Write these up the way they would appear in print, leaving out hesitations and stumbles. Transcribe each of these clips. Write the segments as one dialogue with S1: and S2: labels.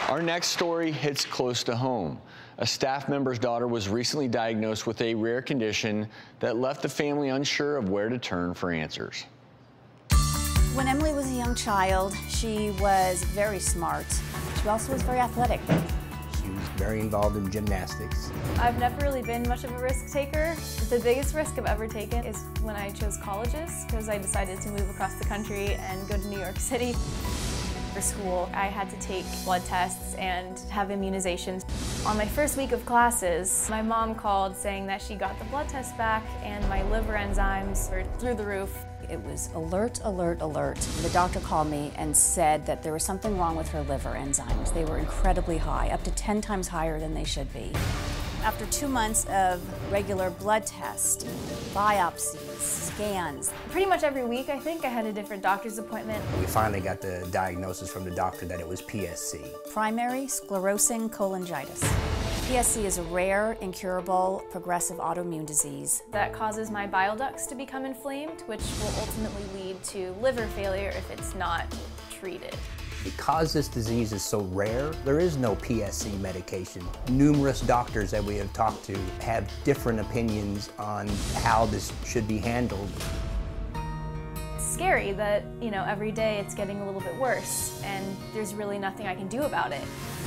S1: Our next story hits close to home. A staff member's daughter was recently diagnosed with a rare condition that left the family unsure of where to turn for answers.
S2: When Emily was a young child, she was very smart. She also was very athletic.
S3: She was very involved in gymnastics.
S4: I've never really been much of a risk taker. The biggest risk I've ever taken is when I chose colleges, because I decided to move across the country and go to New York City. For school, I had to take blood tests and have immunizations. On my first week of classes, my mom called saying that she got the blood test back and my liver enzymes were through the roof.
S2: It was alert, alert, alert. The doctor called me and said that there was something wrong with her liver enzymes. They were incredibly high, up to 10 times higher than they should be. After 2 months of regular blood tests, biopsies, scans.
S4: Pretty much every week, I think, I had a different doctor's appointment.
S3: We finally got the diagnosis from the doctor that it was PSC.
S2: Primary sclerosing cholangitis. PSC is a rare, incurable, progressive autoimmune disease
S4: That causes my bile ducts to become inflamed, which will ultimately lead to liver failure if it's not treated.
S3: Because this disease is so rare, there is no PSC medication. Numerous doctors that we have talked to have different opinions on how this should be handled.
S4: It's scary that, every day it's getting a little bit worse and there's really nothing I can do about it.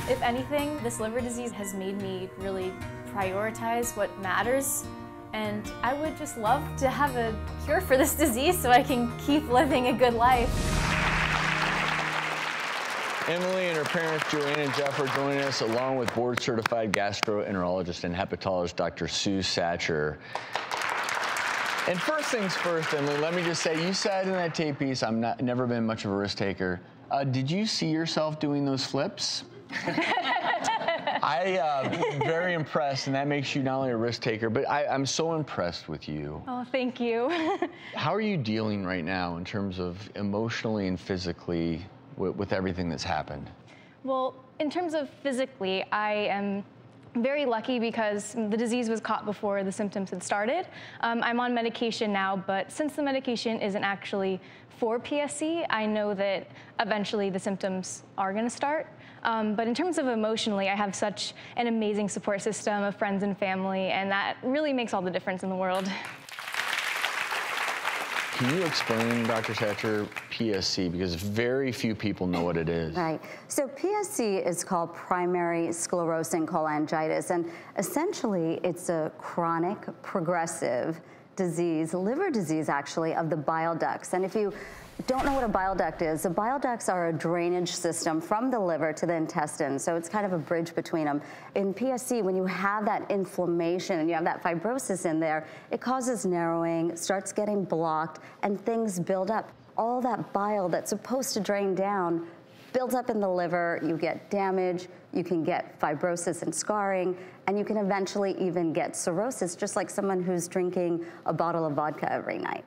S4: If anything, this liver disease has made me really prioritize what matters, and I would just love to have a cure for this disease so I can keep living a good life.
S1: Emily and her parents, Joanne and Jeff, are joining us along with board-certified gastroenterologist and hepatologist Dr. Sacher. And first things first, Emily, let me just say, you said in that tape piece, never been much of a risk taker. Did you see yourself doing those flips? I'm very impressed, and that makes you not only a risk taker, but I'm so impressed with you.
S4: Oh, thank you.
S1: How are you dealing right now in terms of emotionally and physically with everything that's happened?
S4: Well, in terms of physically, I am very lucky because the disease was caught before the symptoms had started. I'm on medication now, but since the medication isn't actually for PSC, I know that eventually the symptoms are going to start. But in terms of emotionally, I have such an amazing support system of friends and family, and that really makes all the difference in the world.
S1: Can you explain, Dr. Sacher, PSC? Because very few people know what it is.
S5: Right. So PSC is called primary sclerosing cholangitis, and essentially it's a chronic, progressive disease, liver disease actually, of the bile ducts. And if you don't know what a bile duct is, the bile ducts are a drainage system from the liver to the intestines, so it's kind of a bridge between them. In PSC, when you have that inflammation and you have that fibrosis in there, it causes narrowing, starts getting blocked, and things build up. All that bile that's supposed to drain down builds up in the liver, you get damage, you can get fibrosis and scarring, and you can eventually even get cirrhosis, just like someone who's drinking a bottle of vodka every night.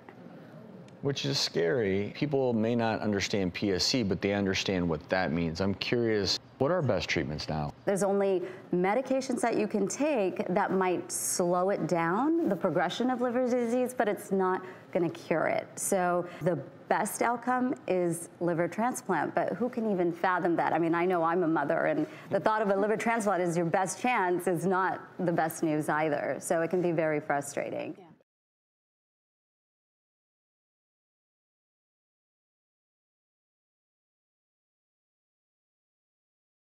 S1: Which is scary. People may not understand PSC, but they understand what that means. I'm curious, what are best treatments now?
S5: There's only medications that you can take that might slow it down, the progression of liver disease, but it's not going to cure it. So the best outcome is liver transplant, but who can even fathom that? I mean, I know I'm a mother, and the thought of a liver transplant as your best chance is not the best news either. So it can be very frustrating. Yeah.